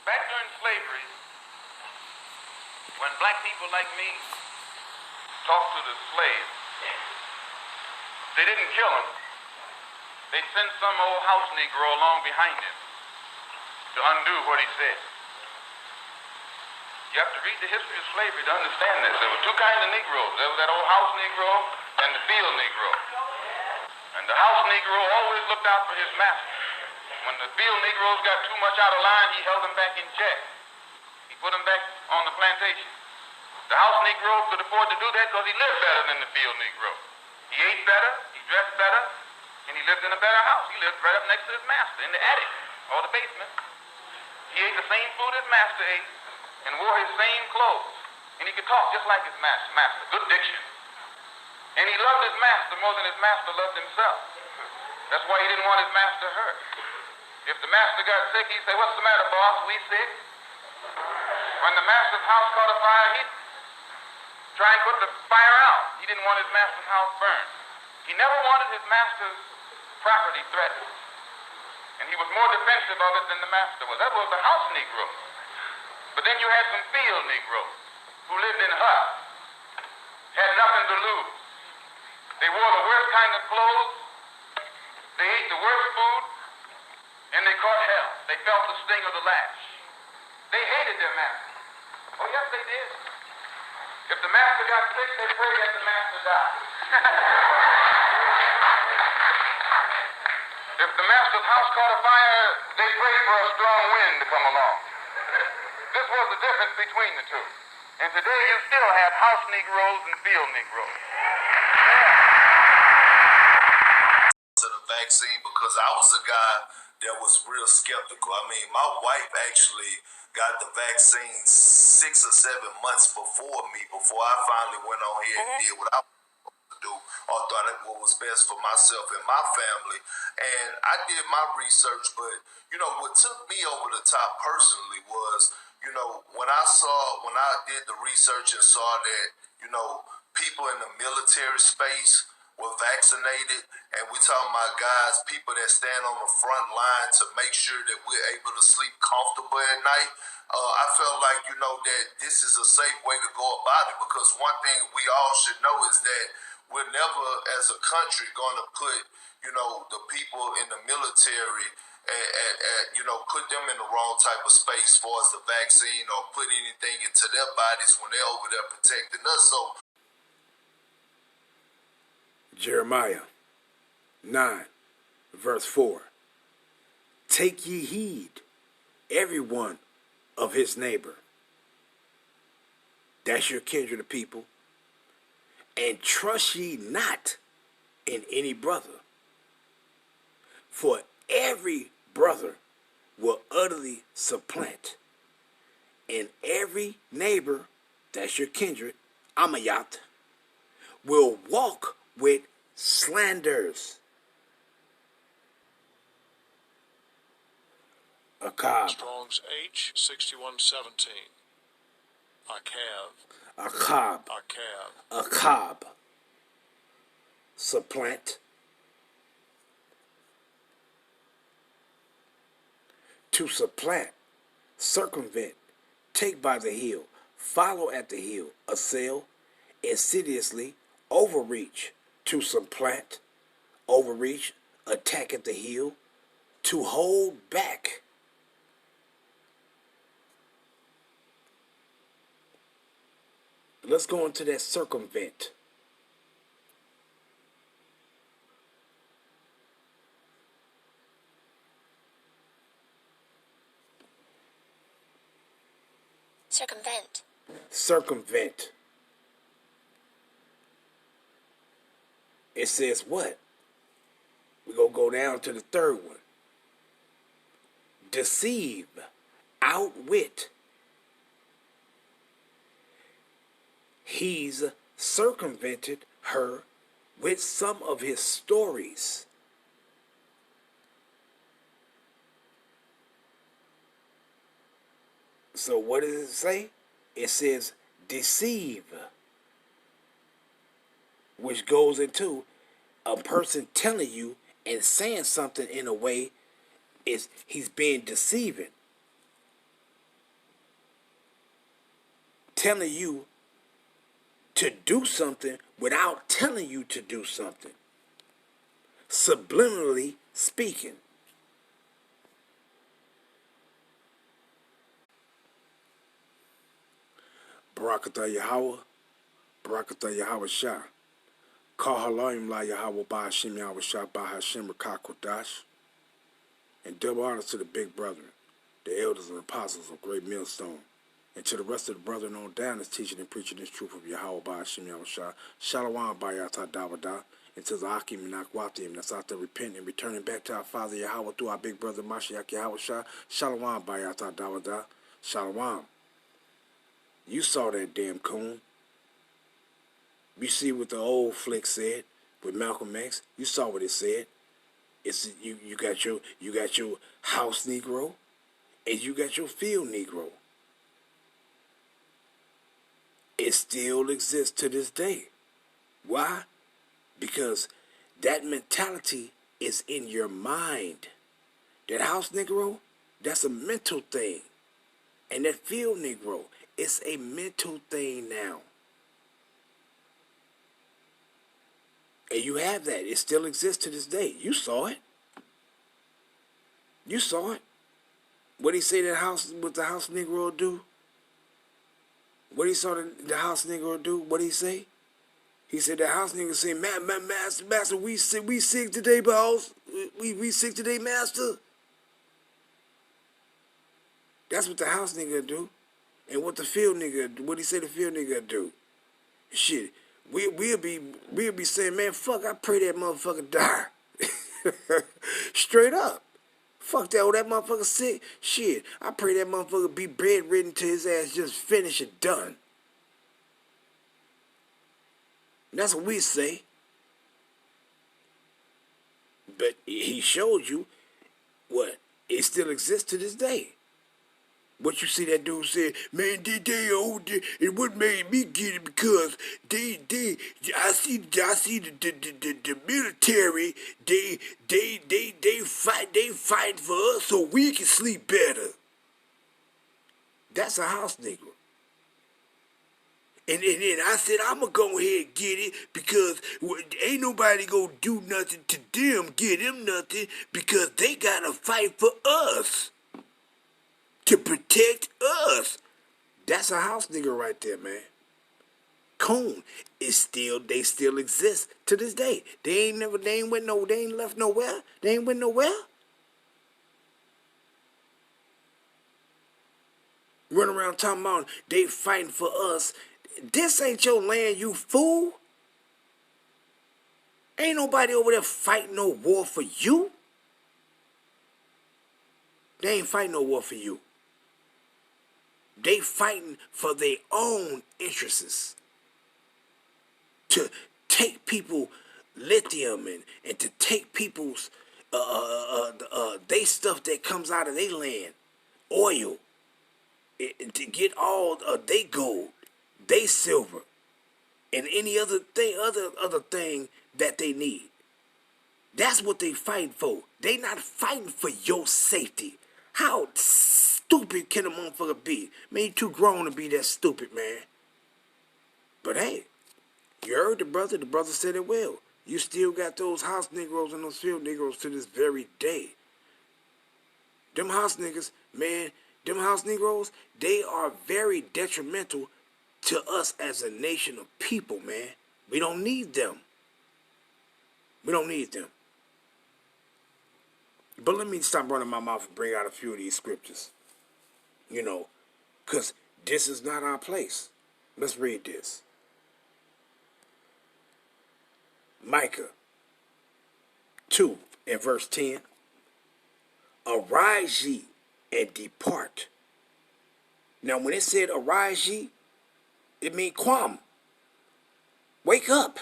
Back during slavery, when black people like me talked to the slaves, they didn't kill him. They'd send some old house Negro along behind him to undo what he said. You have to read the history of slavery to understand this. There were two kinds of Negroes. There was that old house Negro and the field Negro. And the house Negro always looked out for his master. When the field Negroes got too much out of line, he held them back in check. He put them back on the plantation. The house Negro could afford to do that because he lived better than the field Negro. He ate better, he dressed better, and he lived in a better house. He lived right up next to his master in the attic or the basement. He ate the same food his master ate and wore his same clothes. And he could talk just like his master, good diction. And he loved his master more than his master loved himself. That's why he didn't want his master hurt. If the master got sick, he'd say, "What's the matter, boss? We sick?" When the master's house caught a fire, he'd try and put the fire out. He didn't want his master's house burned. He never wanted his master's property threatened. And he was more defensive of it than the master was. That was the house Negro. But then you had some field Negroes who lived in huts, had nothing to lose. They wore the worst kind of clothes, they ate the worst food, and they caught hell. They felt the sting of the lash. They hated their master. Oh, yes, they did. If the master got sick, they prayed that the master died. If the master's house caught a fire, they prayed for a strong wind to come along. This was the difference between the two. And today you still have house Negroes and field Negroes. To the vaccine because I was a guy that was real skeptical. I mean, my wife actually got the vaccine 6 or 7 months before me, before I finally went on here and did what I wanted to do, or thought it was best for myself and my family. And I did my research, but, you know, what took me over the top personally was, you know, when I did the research and saw that, you know, people in the military space were vaccinated, and we're talking about guys, people that stand on the front line to make sure that we're able to sleep comfortable at night. I felt like, you know, that this is a safe way to go about it, because one thing we all should know is that we're never, as a country, going to put, you know, the people in the military you know, put them in the wrong type of space as far as the vaccine, or put anything into their bodies when they're over there protecting us. So Jeremiah 9, verse 4. Take ye heed, every one of his neighbor. That's your kindred of people. And trust ye not in any brother. For every brother will utterly supplant. And every neighbor, that's your kindred, Amayat, will walk with slanders. Akab. Strong's H 6117. Akab. Akab. Supplant. To supplant, circumvent, take by the heel, follow at the heel, assail, insidiously, overreach, to supplant, overreach, attack at the heel, to hold back. Let's go into that circumvent. Circumvent. Circumvent. It says what? We're going to go down to the third one. Deceive. Outwit. He's circumvented her with some of his stories. So what does it say? It says deceive, which goes into a person telling you and saying something in a way is he's being deceiving. telling you to do something without telling you to do something. Subliminally speaking. Barakatah Yahweh, Barakatah Yahweh Shah. Kahalayim La Yahweh Ba Hashem Yahweh Shah Ba Hashem Rakakodash. And double honor to the big brethren, the elders and apostles of Great Millstone, and to the rest of the brethren on down that's teaching and preaching this truth of Yahweh Ba Hashem Yahweh Shah. Shalom Ba Yata Dawada. And to the Akim and Akwatim that's out there repenting and returning back to our Father Yahweh through our big brother Mashiach Yahweh Shah. Shalom Ba Yata Dawada. Shalom. You saw that damn coon. You see what the old flick said with Malcolm X. You saw what it said. It's you got your house Negro and you got your field Negro. It still exists to this day. Why? Because that mentality is in your mind. That house Negro, that's a mental thing. And that field Negro, it's a mental thing now. And you have that. It still exists to this day. You saw it. You saw it. What he say what the house Negro do? What he saw the house Negro do? What he say? He said the house nigga say, master, we sick today, boss. We sick today, master. That's what the house nigga do. And what the field nigga do, what he say the field nigga do. Shit. We'll be saying, man, fuck, I pray that motherfucker die. Straight up. Fuck that, that motherfucker sick. Shit, I pray that motherfucker be bedridden till his ass just finish and done. That's what we say. But he showed you what? It still exists to this day. What you see that dude said, man, it what made me get it because I see the military, they fight for us so we can sleep better. That's a house nigga. And then I said, I'm going to go ahead and get it because ain't nobody going to do nothing to them, get them nothing, because they got to fight for us. To protect us. That's a house nigga right there, man. Coon they still exist to this day. They ain't left nowhere. They ain't went nowhere. Run around talking about they fighting for us. This ain't your land, you fool. Ain't nobody over there fighting no war for you. They ain't fighting no war for you. They fighting for their own interests. To take people lithium and to take people's they stuff that comes out of their land, oil, to get all they gold, they silver, and any other thing that they need. That's what they fighting for. They not fighting for your safety. How stupid can a motherfucker be? Man, you too grown to be that stupid, man. But hey, you heard the brother. The brother said it well. You still got those house Negroes and those field Negroes to this very day. Them house niggas, man, them house Negroes, they are very detrimental to us as a nation of people, man. We don't need them. We don't need them. But let me stop running my mouth and bring out a few of these scriptures. You know, because this is not our place. Let's read this. Micah 2 and verse 10. Arise ye and depart. Now when it said arise ye, it means quam. Wake up.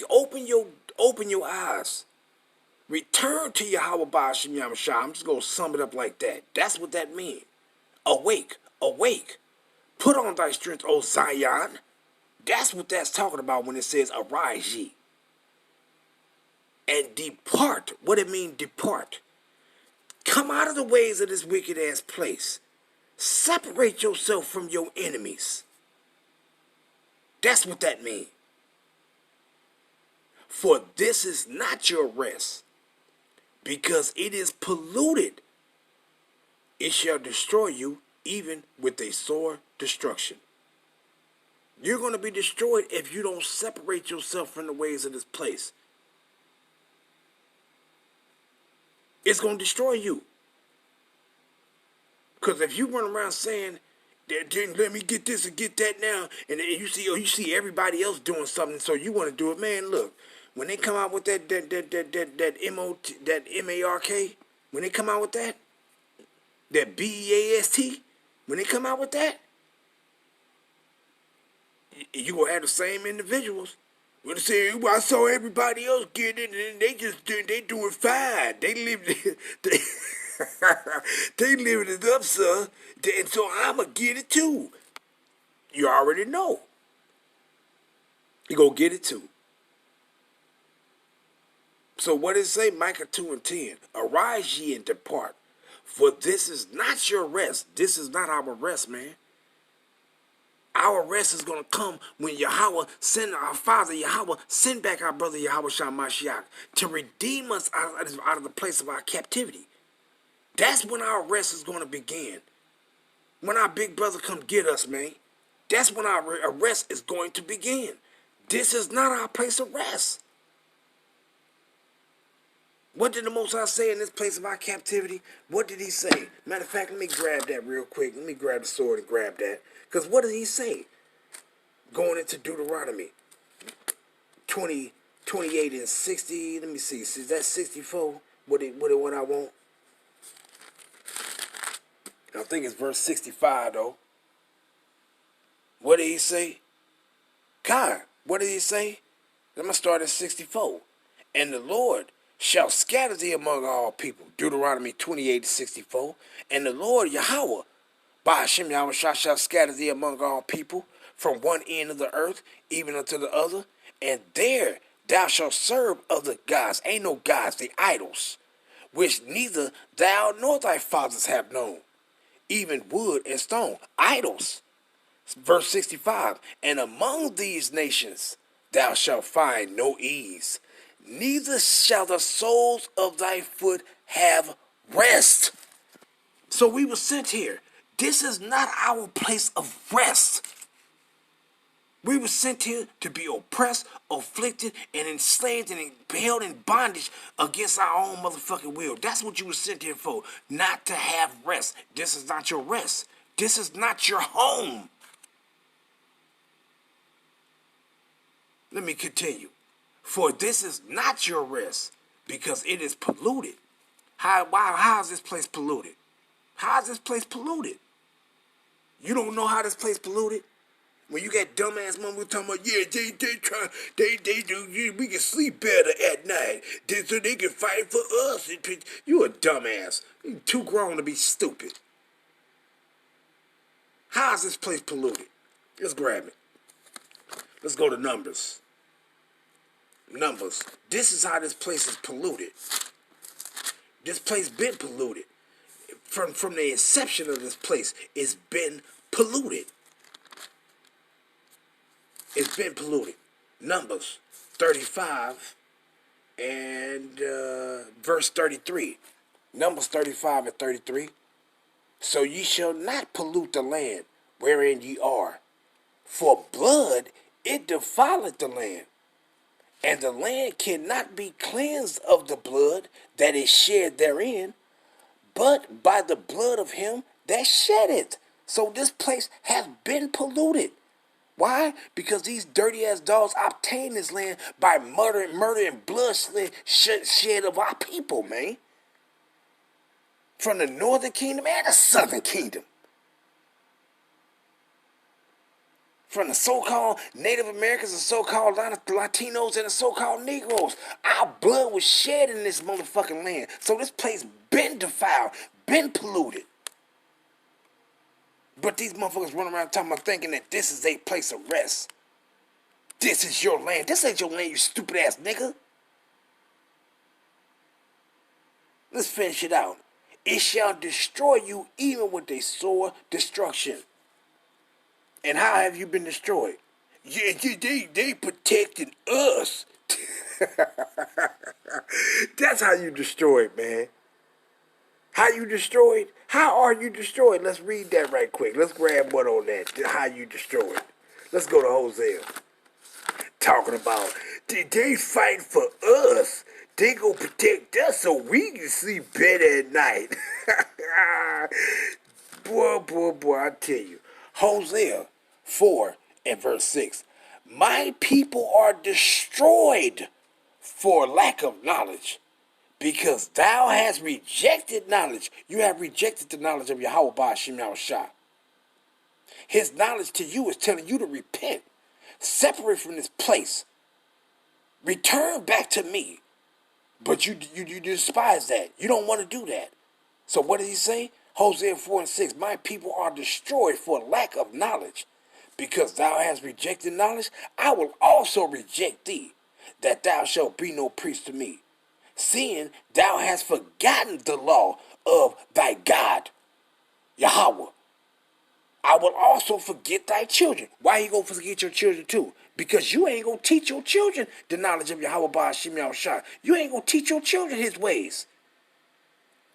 Open your eyes. Return to Yahweh Ba'ashem Yamashah. I'm just going to sum it up like that. That's what that means. Awake. Put on thy strength, O Zion. That's what that's talking about when it says arise ye. And depart. What it mean depart? Come out of the ways of this wicked ass place. Separate yourself from your enemies. That's what that means. For this is not your rest, because it is polluted. It shall destroy you, even with a sore destruction. You're going to be destroyed if you don't separate yourself from the ways of this place. It's going to destroy you. Because if you run around saying, let me get this and get that now, and then you see everybody else doing something, so you want to do it, man. Look, when they come out with that MARK, when they come out with that BEAST, when they come out with that, you gonna have the same individuals. When they say, well, I saw everybody else get it, and they doing fine. They live they living it up, sir. And so I'ma get it too. You already know. You gonna get it too. So what does it say? Micah 2:10. Arise ye and depart, for this is not your rest. This is not our rest, man. Our rest is going to come when Yahweh send our Father, Yahweh send back our brother Yahweh Shamashiach to redeem us out of the place of our captivity. That's when our rest is going to begin. When our big brother come get us, man. That's when our rest is going to begin. This is not our place of rest. What did the Most High say in this place of our captivity? What did he say? Matter of fact, let me grab that real quick. Let me grab the sword and grab that. Because what did he say? Going into Deuteronomy 20, 28 and 60. Let me see. Is that 64? What I want? I think it's verse 65, though. What did he say? God, what did he say? I'm going to start at 64. And the Lord shall scatter thee among all people. Deuteronomy 28:64. And the Lord Yahweh, by Hashem Yahweh shall scatter thee among all people, from one end of the earth even unto the other. And there thou shalt serve other gods. Ain't no gods, the idols, which neither thou nor thy fathers have known, even wood and stone. Idols. Verse 65. And among these nations thou shalt find no ease, neither shall the soles of thy foot have rest. So we were sent here. This is not our place of rest. We were sent here to be oppressed, afflicted, and enslaved and held in bondage against our own motherfucking will. That's what you were sent here for. Not to have rest. This is not your rest. This is not your home. Let me continue. For this is not your rest, because it is polluted. How is this place polluted? How is this place polluted? You don't know how this place polluted? When you got dumbass mom talking about, yeah, they do, we can sleep better at night, so they can fight for us. You a dumbass. You too grown to be stupid. How is this place polluted? Let's grab it. Let's go to Numbers. Numbers. This is how this place is polluted. This place been polluted. From the inception of this place, it's been polluted. It's been polluted. Numbers 35 and verse 33. Numbers 35 and 33. So ye shall not pollute the land wherein ye are, for blood it defileth the land, and the land cannot be cleansed of the blood that is shed therein, but by the blood of him that shed it. So this place has been polluted. Why? Because these dirty ass dogs obtained this land by murder and bloodshed shed of our people, man. From the northern kingdom and the southern kingdom. From the so-called Native Americans, the so-called Latinos, and the so-called Negroes. Our blood was shed in this motherfucking land. So this place been defiled, been polluted. But these motherfuckers run around talking about thinking that this is a place of rest. This is your land. This ain't your land, you stupid ass nigga. Let's finish it out. It shall destroy you even with a sore destruction. And how have you been destroyed? Yeah, they protected us. That's how you destroyed, man. How you destroyed? How are you destroyed? Let's read that right quick. Let's grab one on that. How you destroyed. Let's go to Hosea. Talking about, they fight for us. They go protect us so we can sleep better at night. Boy, I tell you. Hosea 4 and verse 6. My people are destroyed for lack of knowledge, because thou hast rejected knowledge. You have rejected the knowledge of Yahweh Ba'ashem Yahushua. His knowledge to you is telling you to repent. Separate from this place. Return back to me. But you despise that. You don't want to do that. So what did he say? Hosea 4 and 6. My people are destroyed for lack of knowledge. Because thou hast rejected knowledge, I will also reject thee, that thou shalt be no priest to me. Seeing thou hast forgotten the law of thy God, Yahweh, I will also forget thy children. Why you gonna forget your children too? Because you ain't gonna teach your children the knowledge of Yahweh Ba'ashem Yahushua. You ain't gonna teach your children his ways.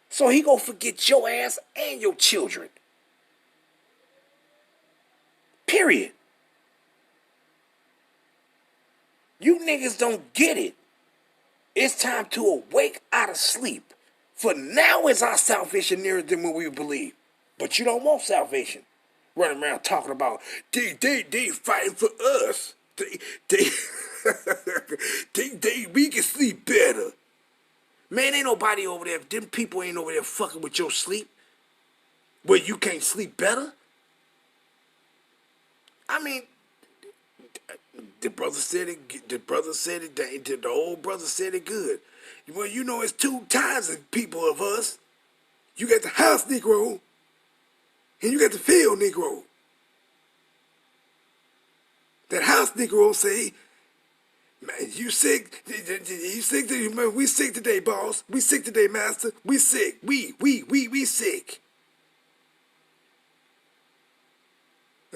So he gonna forget your ass and your children. Period. You niggas don't get it. It's time to awake out of sleep. For now is our salvation nearer than what we believe. But you don't want salvation. Running around talking about, they fighting for us. We can sleep better. Man, ain't nobody over there. Them people ain't over there fucking with your sleep. Where you can't sleep better. I mean, the brother said it. The brother said it. The old brother said it good. Well, you know, it's two kinds of people of us. You got the house Negro, and you got the field Negro. That house Negro say, man, you sick? You sick? We sick today, boss. We sick today, master. We sick. We sick.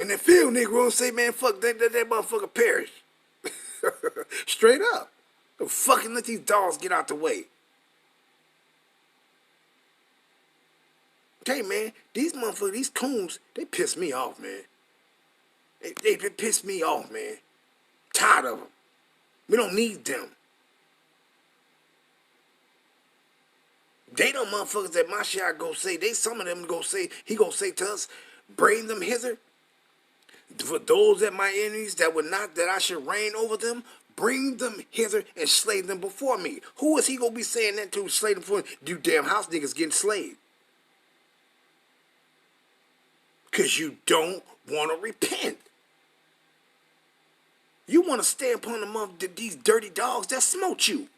And the field Negro say, man, fuck that motherfucker perish. Straight up. Don't fucking let these dogs get out the way. Okay, man, these motherfuckers, these coons, they piss me off, man. They piss me off, man. Tired of them. We don't need them. They don't motherfuckers that Mashiach go say, some of them go say, he go say to us, bring them hither. For those that my enemies that would not, that I should reign over them, bring them hither and slay them before me. Who is he gonna be saying that to? Slay them before? You damn house niggas getting slayed. Because you don't want to repent. You want to stay upon these dirty dogs that smote you.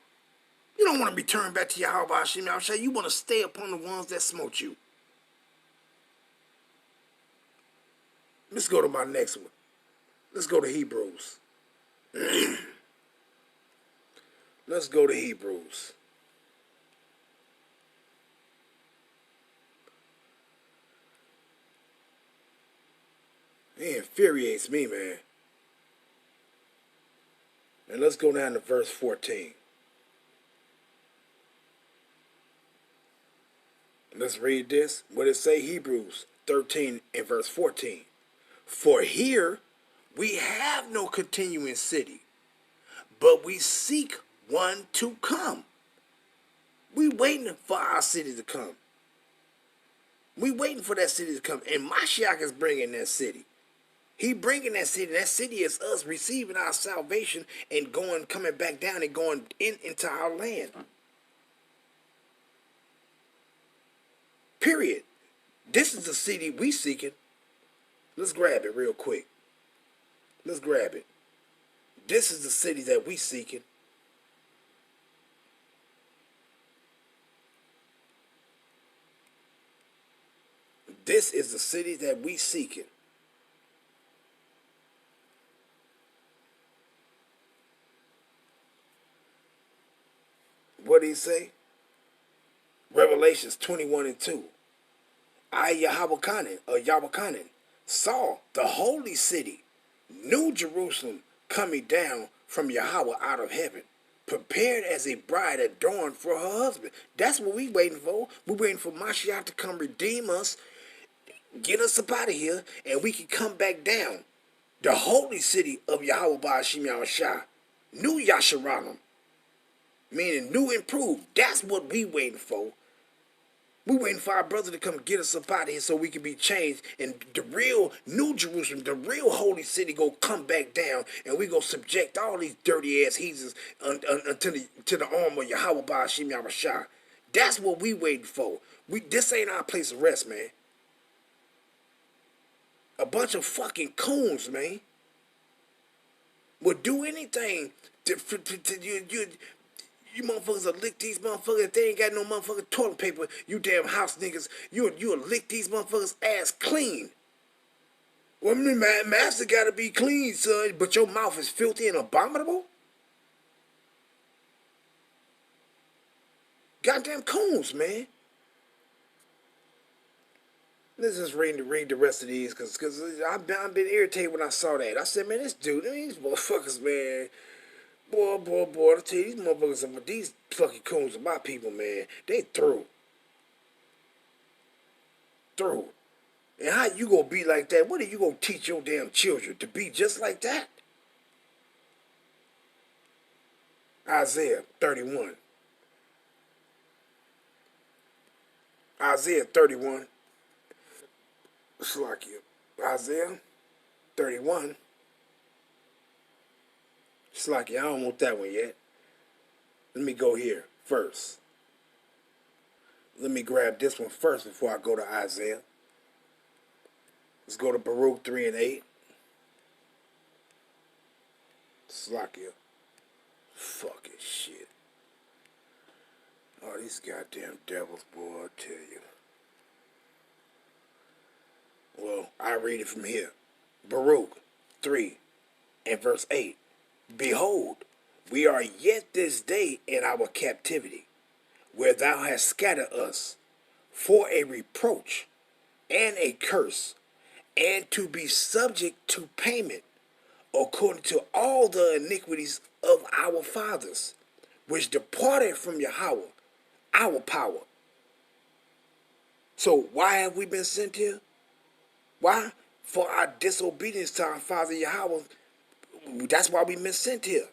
You don't want to return back to Yahweh Ba'ashem Yahushua. You want to stay upon the ones that smote you. Let's go to my next one. Let's go to Hebrews. Let's go to Hebrews. It infuriates me, man. And let's go down to verse 14. Let's read this. What it say? Hebrews 13 and verse 14. For here we have no continuing city, but we seek one to come. We waiting for our city to come. We waiting for that city to come. And Mashiach is bringing that city. He bringing that city. That city is us receiving our salvation and coming back down and going into our land. Period. This is the city we seeking. Let's grab it real quick. Let's grab it. This is the city that we seeking. This is the city that we seeking. What did he say? Revelations 21:2. I, Yahweh saw the holy city, New Jerusalem, coming down from Yahweh out of heaven, prepared as a bride adorned for her husband. That's what we waiting for. We waiting for Mashiach to come redeem us, get us up out of here, and we can come back down. The holy city of Yahweh Ba'ashim Yahushua, New Yasharanam, meaning new improved. That's what we waiting for. We waiting for our brother to come get us up out of here so we can be changed. And the real New Jerusalem, the real holy city, go come back down, and we go subject all these dirty ass heathens to the arm of Yahweh Ba'ashim Yahushua. That's what we waiting for. This ain't our place of rest, man. A bunch of fucking coons, man, would do anything you motherfuckers will lick these motherfuckers. If they ain't got no motherfucking toilet paper, you damn house niggas, you'll lick these motherfuckers' ass clean. Well, my master gotta be clean, son, but your mouth is filthy and abominable? Goddamn coons, man. Let's just read the rest of these, cause I've been irritated when I saw that. I said, man, this dude, these motherfuckers, man. Boy, I tell you, these fucking coons are my people, man. They through. And how you gonna be like that? What are you gonna teach your damn children? To be just like that? Isaiah 31. Isaiah 31. Isaiah 31. Slacky, I don't want that one yet. Let me go here first. Let me grab this one first before I go to Isaiah. Let's go to Baruch 3:8. Slacky. Fucking shit. Oh, these goddamn devils, boy, I tell you. Well, I read it from here. Baruch 3 and verse 8. Behold, we are yet this day in our captivity, where thou hast scattered us, for a reproach and a curse, and to be subject to payment, according to all the iniquities of our fathers, which departed from Yahweh, our power. So why have we been sent here? Why? For our disobedience to our Father Yahweh. That's why we've been sent here.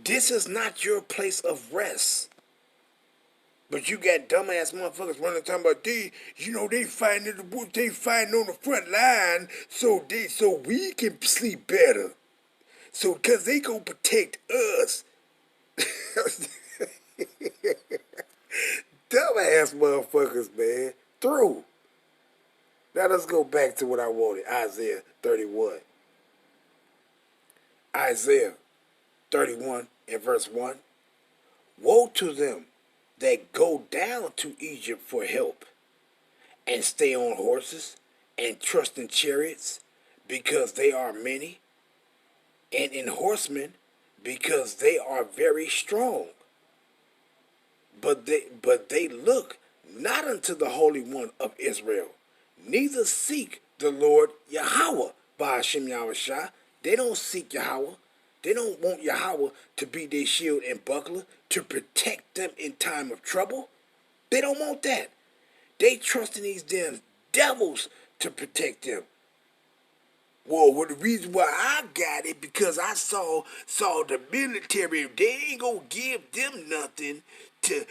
This is not your place of rest. But you got dumbass motherfuckers running talking about they fighting on the front line so we can sleep better. So cause they gonna protect us. Dumbass motherfuckers, man. Through. Now let's go back to what I wanted. Isaiah 31. Isaiah 31 and verse 1. Woe to them that go down to Egypt for help, and stay on horses, and trust in chariots, because they are many, and in horsemen, because they are very strong. But they look not unto the Holy One of Israel, neither seek the Lord Yahweh, Ba'ashim Yahushua. They don't seek Yahweh. They don't want Yahweh to be their shield and buckler, to protect them in time of trouble. They don't want that. They trust in these damn devils to protect them. Well, the reason why I got it, because I saw the military, they ain't gonna give them nothing to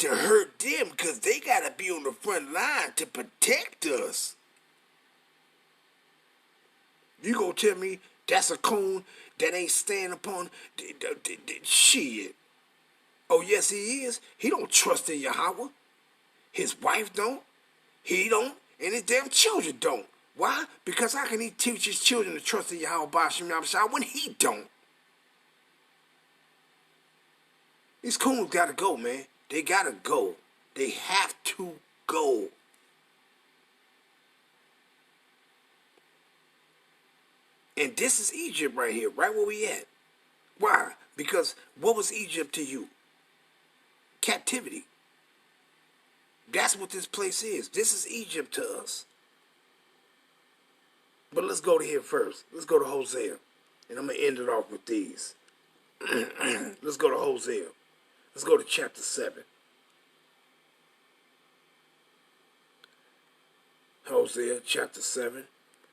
hurt them, because they gotta be on the front line to protect us. You gonna tell me that's a coon that ain't stand upon shit? Oh yes, he is. He don't trust in Yahweh. His wife don't. He don't, and his damn children don't. Why? Because how can he teach his children to trust in Yahweh Ba'ashim Yahushua when he don't? These coons gotta go, man. They gotta go. They have to go. And this is Egypt right here, right where we at. Why? Because what was Egypt to you? Captivity. That's what this place is. This is Egypt to us. But let's go to here first. Let's go to Hosea. And I'm going to end it off with these. Let's go to Hosea. Let's go to chapter 7. Hosea chapter 7.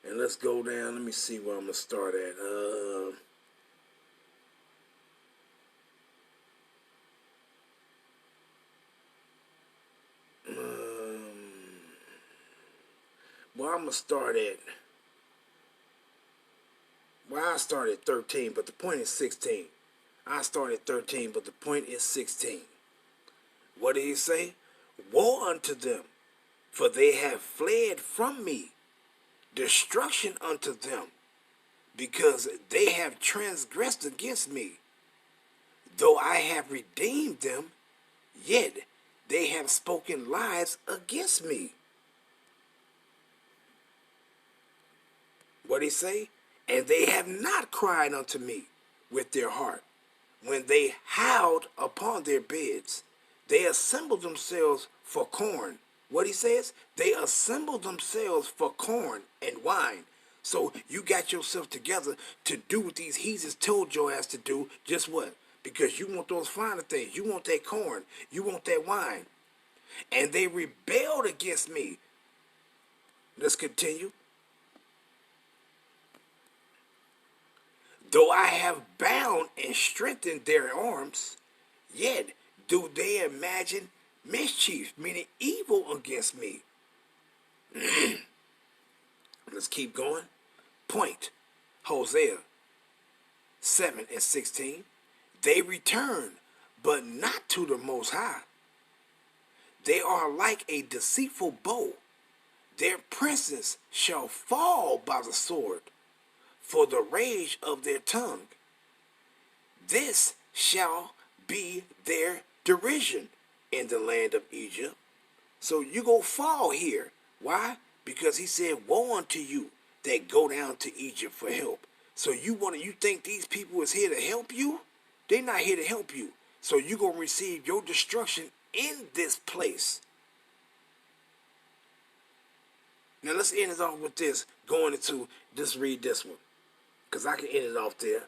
And let's go down. Let me see where I'm going to start at. Well, I'm going to start at... Well, I started at 13, but the point is 16. I started at 13, but the point is 16. What did he say? Woe unto them, for they have fled from me. Destruction unto them, because they have transgressed against me. Though I have redeemed them, yet they have spoken lies against me. What did he say? And they have not cried unto me with their heart. When they howled upon their beds, they assembled themselves for corn. What he says? They assembled themselves for corn and wine. So you got yourself together to do what these heathens told your ass to do. Just what? Because you want those finer things. You want that corn. You want that wine. And they rebelled against me. Let's continue. Though I have bound and strengthened their arms, yet do they imagine mischief, meaning evil against me. Let's keep going. Point. Hosea 7 and 16. They return, but not to the Most High. They are like a deceitful bow. Their princes shall fall by the sword, for the rage of their tongue. This shall be their derision in the land of Egypt. So you go fall here. Why? Because he said, woe unto you that go down to Egypt for help. So you think these people is here to help you? They're not here to help you. So you're going to receive your destruction in this place. Now let's end it off with this. Going into, just read this one, because I can end it off there.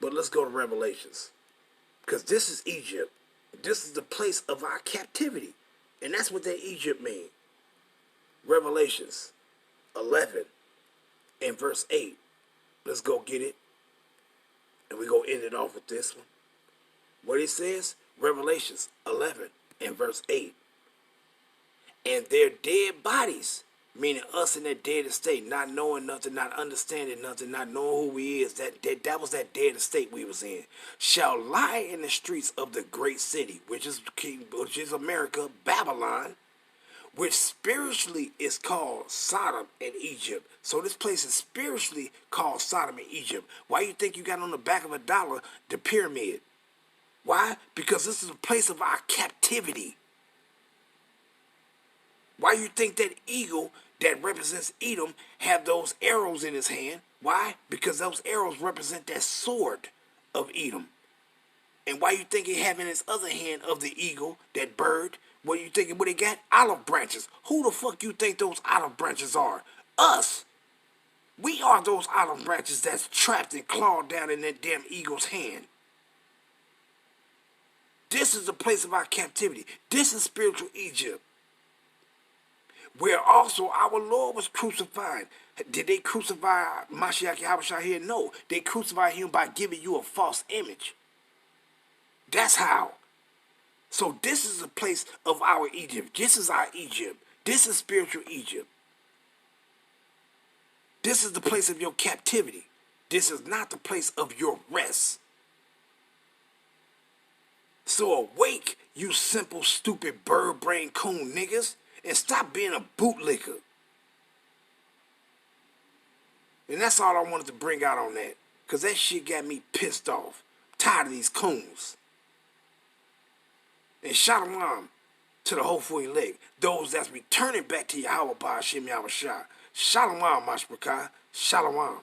But let's go to Revelations. Because this is Egypt. This is the place of our captivity. And that's what that Egypt means. Revelations 11 and verse 8. Let's go get it. And we're going to end it off with this one. What it says? Revelations 11 and verse 8. And their dead bodies, meaning us in that dead estate, not knowing nothing, not understanding nothing, not knowing who we is, that was that dead estate we was in, shall lie in the streets of the great city, which is America, Babylon, which spiritually is called Sodom and Egypt. So this place is spiritually called Sodom and Egypt. Why you think you got on the back of a dollar the pyramid? Why? Because this is a place of our captivity. Why you think that eagle that represents Edom have those arrows in his hand? Why? Because those arrows represent that sword of Edom. And why you think he have in his other hand of the eagle, that bird? What you thinking? What they got? Olive branches. Who the fuck you think those olive branches are? Us. We are those olive branches that's trapped and clawed down in that damn eagle's hand. This is the place of our captivity. This is spiritual Egypt, where also our Lord was crucified. Did they crucify Mashiach Yahushua here? No. They crucified him by giving you a false image. That's how. So this is a place of our Egypt. This is our Egypt. This is spiritual Egypt. This is the place of your captivity. This is not the place of your rest. So awake, you simple, stupid, bird brain coon niggas, and stop being a bootlicker. And that's all I wanted to bring out on that, because that shit got me pissed off. Tired of these coons. And shalom to the hopeful elect, those that's returning back to Yahweh Ba'ashem Yahushua. Shalom, Mashbakah. Shalom.